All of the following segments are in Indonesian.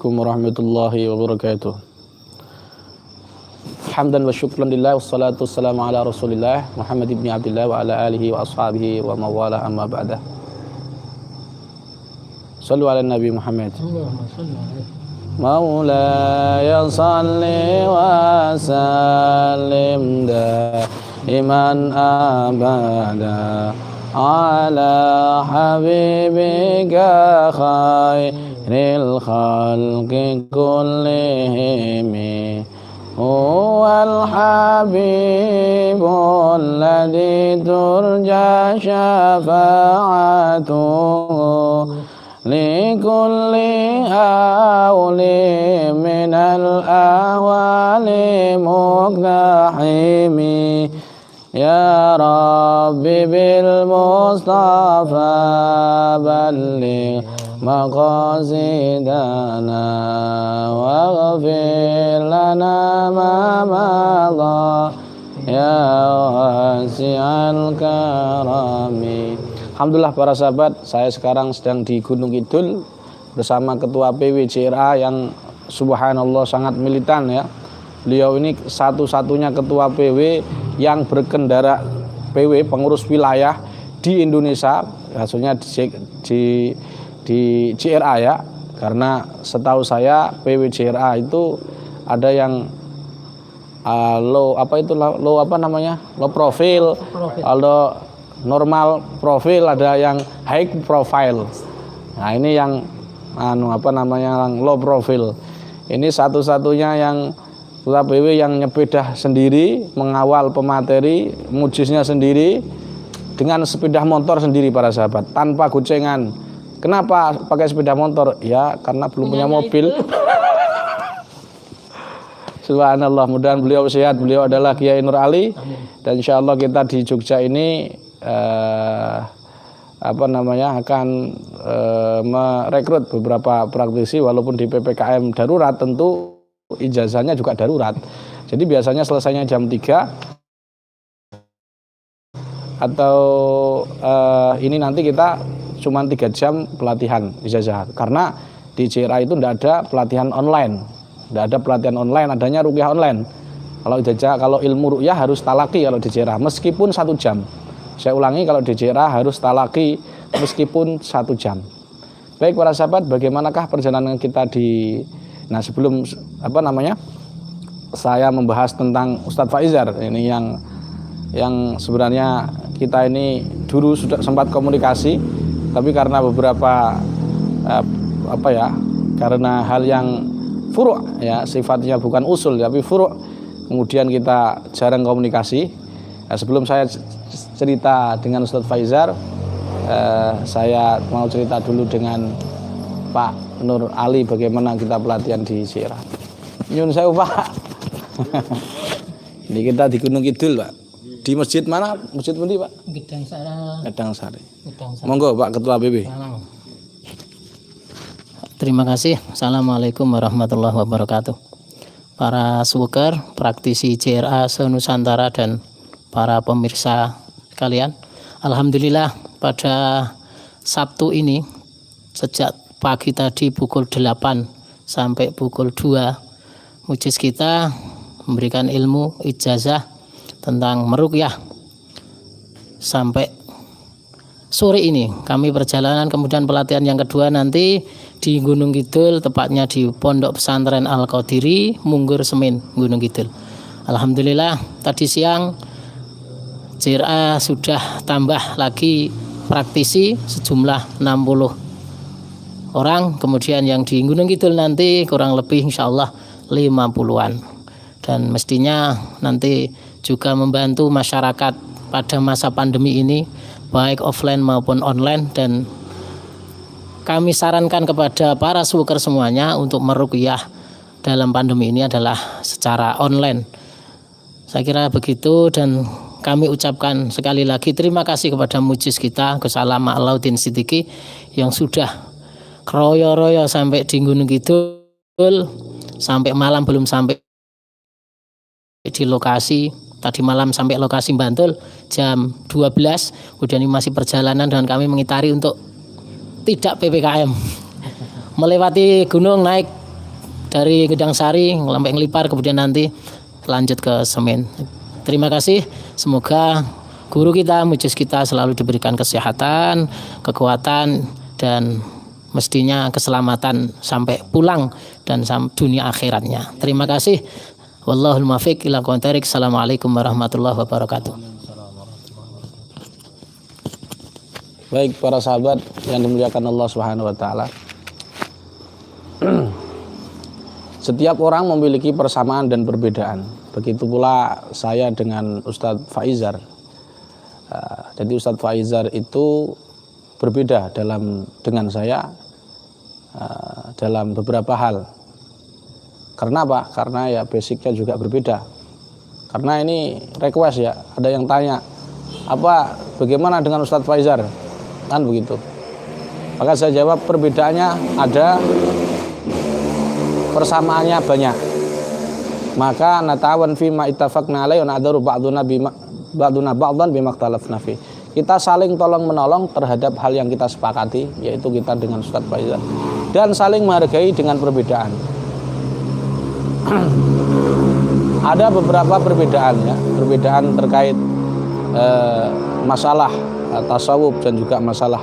Assalamualaikum warahmatullahi wabarakatuh. Hamdan wa syukran lillah wassalatu wassalamu ala rasulillah Muhammad ibn Abdillah wa ala alihi wa ashabihi wa mawala amma ba'dah. Sallu ala Nabi Muhammad. Maulaya salli wa sallim daiman abada ala habibika khairil khalqi kullihim huwal habibul ladzi turja syafa'atuhu likulli hawli minal ahwali muqtahimi ya Rabbi bil Mustafa balligh maqasidana waghfir lana ma madha ya wasi'al karami. Alhamdulillah para sahabat, saya sekarang sedang di Gunung Kidul bersama Ketua PW JRA yang subhanallah sangat militan ya. Beliau ini satu-satunya Ketua PW yang berkendara PW pengurus wilayah di Indonesia, maksudnya di JRA ya. Karena setahu saya PW JRA itu ada yang low profile, ada normal profile, ada yang high profile. Nah, ini yang yang low profile. Ini satu-satunya yang Ketua PW yang nyepedah sendiri, mengawal pemateri, mujisnya sendiri, dengan sepeda motor sendiri para sahabat, tanpa gocengan. Kenapa pakai sepeda motor? Ya karena belum punya mobil. Subhanallah, mudah-mudahan beliau sehat. Beliau adalah Kiai Nur Ali. Dan insya Allah kita di Jogja ini akan merekrut beberapa praktisi, walaupun di PPKM darurat tentu ijazahnya juga darurat. Jadi biasanya selesainya jam 3 atau ini nanti kita cuma 3 jam pelatihan ijazah. Karena di JRA itu tidak ada pelatihan online. Tidak ada pelatihan online, adanya ruqyah online. Kalau ijazah, kalau ilmu ruqyah harus talaki kalau di JRA, meskipun 1 jam. Saya ulangi, kalau di JRA harus talaki meskipun 1 jam. Baik para sahabat, bagaimanakah perjalanan kita di sebelum saya membahas tentang Ustadz Faizar ini yang sebenarnya kita ini dulu sudah sempat komunikasi, tapi karena beberapa karena hal yang furu' ya, sifatnya bukan usul tapi furu', kemudian kita jarang komunikasi. Sebelum saya cerita dengan Ustadz Faizar, saya mau cerita dulu dengan Pak Nur Ali bagaimana kita pelatihan di JRA. Nyun sewu Pak. Ini kita di Gunung Kidul Pak. Di masjid mana? Masjid pundi Pak? Gedang Sari. Monggo Pak Ketua PW. Terima kasih. Assalamualaikum warahmatullahi wabarakatuh. Para suker, praktisi JRA se-Nusantara dan para pemirsa kalian, alhamdulillah pada Sabtu ini sejak pagi tadi pukul 8 sampai pukul 2 mujiz kita memberikan ilmu ijazah tentang meruqyah. Sampai sore ini kami perjalanan, kemudian pelatihan yang kedua nanti di Gunung Kidul, tepatnya di Pondok Pesantren Al-Qadiri, Munggur Semin, Gunung Kidul. Alhamdulillah tadi siang JRA sudah tambah lagi praktisi sejumlah 60 orang, kemudian yang di Gunung Kidul nanti kurang lebih insya Allah 50-an. Dan mestinya nanti juga membantu masyarakat pada masa pandemi ini, baik offline maupun online. Dan kami sarankan kepada para suker semuanya untuk meruqyah dalam pandemi ini adalah secara online. Saya kira begitu, dan kami ucapkan sekali lagi terima kasih kepada mujiz kita Gus Alam Alauddin Siddiqi yang sudah keroyo-royo sampai di Gunung Kidul, sampai malam belum sampai di lokasi. Tadi malam sampai lokasi Bantul jam 12, kemudian ini masih perjalanan dan kami mengitari untuk tidak PPKM. Melewati gunung naik dari Gedang Sari sampai Ngelipar, kemudian nanti lanjut ke Semen. Terima kasih, semoga guru kita, mujiz kita selalu diberikan kesehatan, kekuatan, dan mestinya keselamatan sampai pulang dan dunia akhiratnya. Terima kasih. Wallahul muwaffiq ila aqwamit thoriq. Assalamualaikum warahmatullahi wabarakatuh. Baik para sahabat yang dimuliakan Allah Subhanahu wa taala. Setiap orang memiliki persamaan dan perbedaan. Begitu pula saya dengan Ustadz Faizar. Jadi Ustadz Faizar itu berbeda dengan saya dalam beberapa hal. Karena apa? Karena ya basicnya juga berbeda. Karena ini request ya, ada yang tanya, bagaimana dengan Ustadz Faizar? Kan begitu. Maka saya jawab perbedaannya ada, persamaannya banyak. Maka natawan fi ma ittafaqna alaihi wa na'dharu ba'duna ba'dan bima ikhtalafna fi. Kita saling tolong menolong terhadap hal yang kita sepakati, yaitu kita dengan Ustadz Faizar, dan saling menghargai dengan perbedaan. Ada beberapa perbedaan ya, perbedaan terkait masalah tasawuf dan juga masalah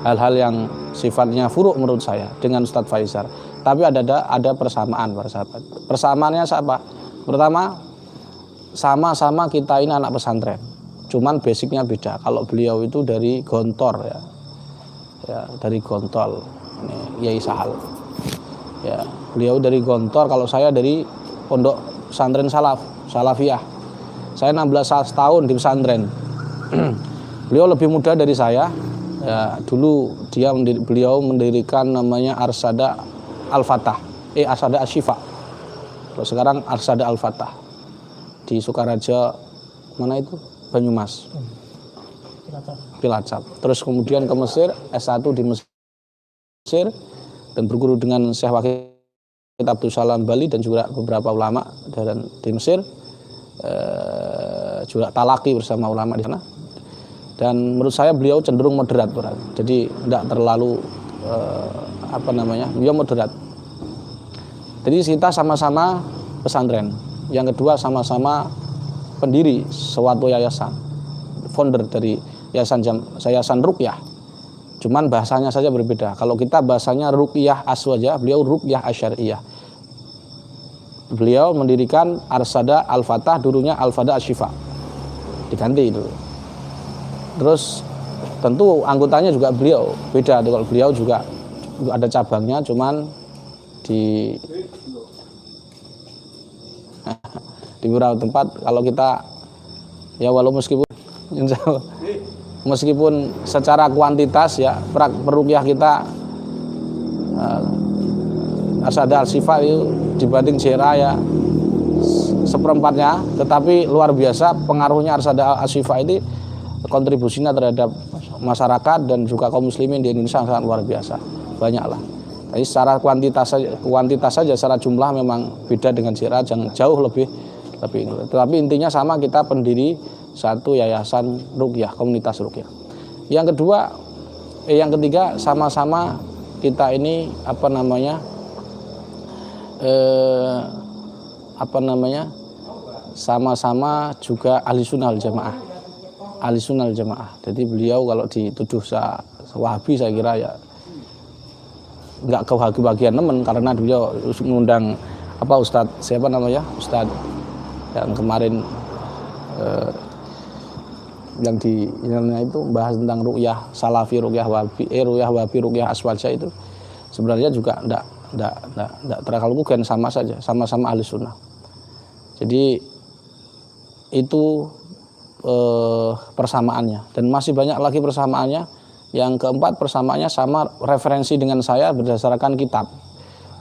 hal-hal yang sifatnya furuk menurut saya dengan Ustadz Faizar. Tapi ada persamaan para sahabat. Persamaannya apa? Pertama, sama-sama kita ini anak pesantren. Cuman basicnya beda. Kalau beliau itu dari Gontor ya, dari Gontol, ini Yai Sahal. Ya, beliau dari Gontor. Kalau saya dari Pondok Pesantren Salafiyah. Saya 16 tahun di pesantren. Beliau lebih muda dari saya. Ya, dulu beliau mendirikan namanya Arsada Al-Fatah, Arsada Asyifa. Kalau sekarang Arsada Al-Fatah di Sukaraja, mana itu? Banyumas, Cilacap. Terus kemudian ke Mesir, S1 di Mesir, dan berguru dengan Syekh Waqid Abdul Salam Bali dan juga beberapa ulama di Mesir, juga talaki bersama ulama di sana. Dan menurut saya beliau cenderung moderat, jadi tidak terlalu beliau moderat. Jadi kita sama-sama pesantren. Yang kedua, sama-sama pendiri suatu yayasan, founder dari yayasan Ruqyah. Cuman bahasanya saja berbeda. Kalau kita bahasanya Ruqyah Aswaja, beliau Ruqyah Asyariyah. Beliau mendirikan Arsada Al-Fatah, dulunya Al-Fada Asyifa, diganti itu. Terus tentu anggotanya juga beliau beda. Kalau beliau juga ada cabangnya, cuman di beberapa tempat. Kalau kita ya meskipun secara kuantitas ya peruqyah kita Arsada Al-Syifa itu dibanding JRA ya seperempatnya, tetapi luar biasa pengaruhnya Arsada Al-Syifa ini, kontribusinya terhadap masyarakat dan juga kaum muslimin di Indonesia sangat luar biasa, banyaklah. Tapi secara kuantitas saja, secara jumlah memang beda dengan JRA, jauh lebih. Tetapi intinya sama, kita pendiri satu yayasan Ruqyah, komunitas Ruqyah. Yang ketiga sama-sama kita ini sama-sama juga ahli sunnah wal jamaah. Ahli sunnah wal jamaah. Jadi beliau kalau dituduh Wahabi, saya kira ya nggak kebahagiaan teman, karena beliau mengundang Ustadz Ustadz yang kemarin yang itu bahas tentang ruqyah salafi, ruqyah wahabi, ruqyah aswaja, itu sebenarnya juga enggak terlalu bukan, sama saja, sama-sama ahli sunnah. Jadi itu persamaannya, dan masih banyak lagi persamaannya. Yang keempat, persamaannya sama referensi dengan saya berdasarkan kitab.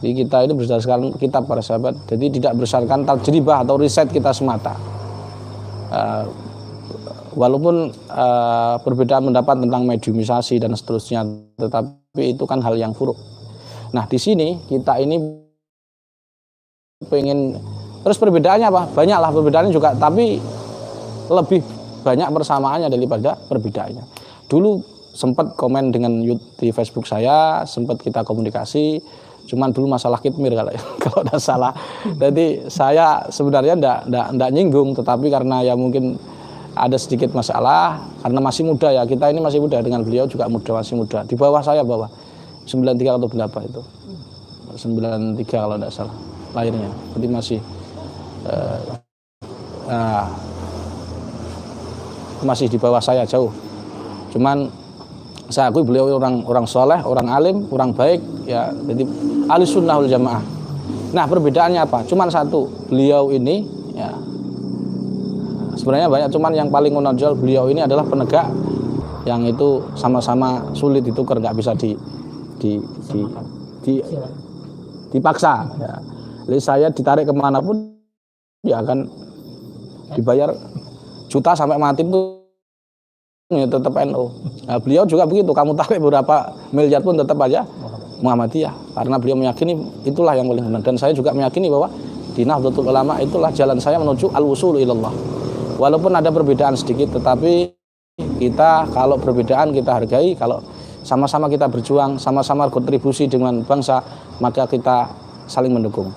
Jadi kita ini berdasarkan kitab para sahabat, jadi tidak berdasarkan tajribah atau riset kita semata. Walaupun perbedaan pendapat tentang mediumisasi dan seterusnya, tetapi itu kan hal yang furuk. Nah, di sini kita ini pengen, terus perbedaannya apa? Banyaklah perbedaannya juga, tapi lebih banyak persamaannya daripada perbedaannya. Dulu sempat komen di Facebook saya, sempat kita komunikasi, Cuman dulu masalah kitmir kalau kalau tidak salah. Jadi saya sebenarnya tidak nyinggung, tetapi karena ya mungkin ada sedikit masalah karena masih muda ya, kita ini masih muda, dengan beliau juga muda, masih muda. Di bawah saya, bawah 93 atau berapa itu, 93 kalau tidak salah lahirnya. Jadi masih di bawah saya jauh. Cuman saya akui beliau orang soleh, orang alim, orang baik ya. Jadi ahli sunnah wal jamaah. Nah, perbedaannya apa? Cuman satu, beliau ini ya sebenarnya banyak, cuman yang paling menonjol beliau ini adalah penegak yang itu sama-sama sulit ditukar, nggak bisa dipaksa ya. Jadi saya ditarik kemanapun ya akan dibayar juta sampai mati pun ya tetap NU. Nah, beliau juga begitu, kamu tarik berapa miliar pun tetap aja Muhammadiyah, karena beliau meyakini itulah yang paling benar. Dan saya juga meyakini bahwa di Nahdlatul Ulama itulah jalan saya menuju al-wusul ilallah. Walaupun ada perbedaan sedikit, tetapi kita kalau perbedaan kita hargai, kalau sama-sama kita berjuang, sama-sama kontribusi dengan bangsa, maka kita saling mendukung.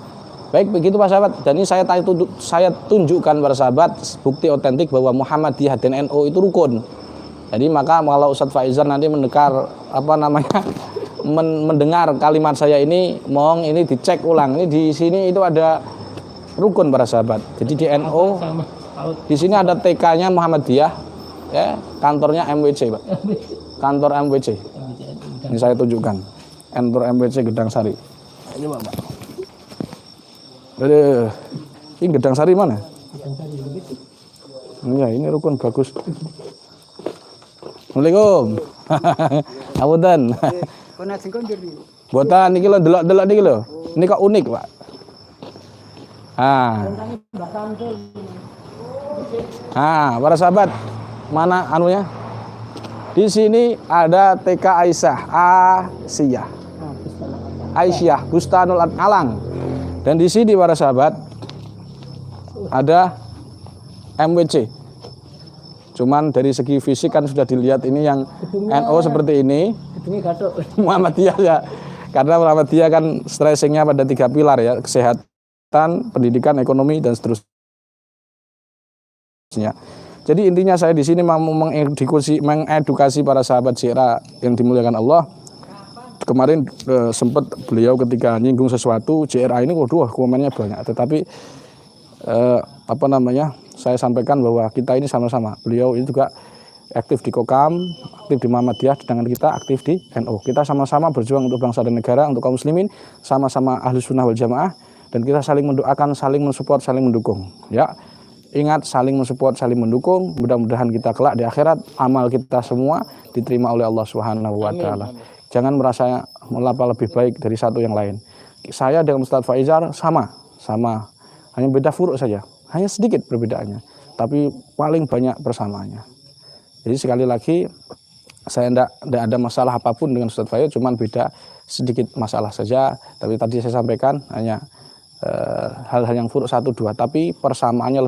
Baik, begitu Pak sahabat. Dan ini saya tunjukkan para sahabat bukti otentik bahwa Muhammadiyah dan NU itu rukun. Jadi maka kalau Ustadz Faizar nanti mendengar mendengar kalimat saya ini, mohon ini dicek ulang. Ini di sini itu ada rukun para sahabat. Jadi di NU di sini ada TK-nya Muhammadiyah, ya, kantornya MWC, Pak. Kantor MWC. Ini saya tunjukkan. Kantor MWC Gedang Sari. Ini Pak. Ini Gedang Sari mana? Iya, ini rukun bagus. Assalamualaikum. Apunten. Boten niki lho delok-delok niki lho. Ini kok unik, Pak. Para sahabat, mana anunya? Di sini ada TK Aisyah Bustanul Alang. Dan di sini para sahabat ada MWC. Cuman dari segi fisik kan sudah dilihat ini yang NU seperti ini. Muhammadiyah ya. Karena Muhammadiyah kan stressingnya pada 3 pilar ya, kesehatan, pendidikan, ekonomi dan seterusnya. Jadi intinya saya di sini mau mengedukasi para sahabat JRA yang dimuliakan Allah. Kemarin sempat beliau ketika nyinggung sesuatu JRA ini, waduh komennya banyak. Tetapi saya sampaikan bahwa kita ini sama-sama. Beliau ini juga aktif di Kokam, aktif di Muhammadiyah, sedangkan kita aktif di NU. Kita sama-sama berjuang untuk bangsa dan negara, untuk kaum muslimin, sama-sama ahli sunnah wal jamaah, dan kita saling mendoakan, saling mensupport, saling mendukung. Ya, ingat saling mensupport, saling mendukung. Mudah-mudahan kita kelak di akhirat amal kita semua diterima oleh Allah Subhanahu wa taala. Jangan merasa lebih baik dari satu yang lain. Saya dengan Ustadz Faizar sama, hanya beda furuk saja. Hanya sedikit perbedaannya, tapi paling banyak persamaannya. Jadi sekali lagi saya tidak ada masalah apapun dengan Ustadz Faizar, cuman beda sedikit masalah saja. Tapi tadi saya sampaikan hanya hal-hal yang furuk 1-2, tapi persamaannya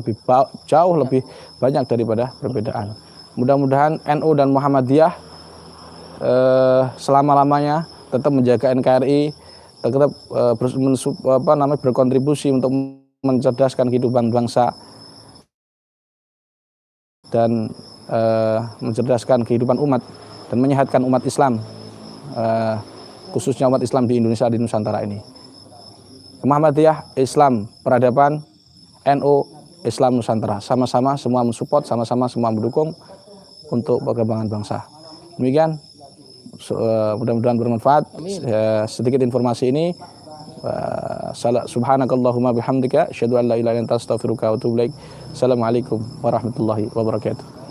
jauh lebih banyak daripada perbedaan. Mudah-mudahan NU dan Muhammadiyah selama-lamanya tetap menjaga NKRI, tetap berkontribusi untuk mencerdaskan kehidupan bangsa dan mencerdaskan kehidupan umat dan menyehatkan umat Islam, khususnya umat Islam di Indonesia, di Nusantara ini. Muhammadiyah Islam peradaban, NU Islam Nusantara, sama-sama semua mensupport, sama-sama semua mendukung untuk perkembangan bangsa. Demikian, mudah-mudahan bermanfaat. Sedikit informasi ini. Subhanakallahumma bihamdika asyhadu an la ilaha illa anta astaghfiruka wa atubu ilaik. Assalamualaikum warahmatullahi wabarakatuh.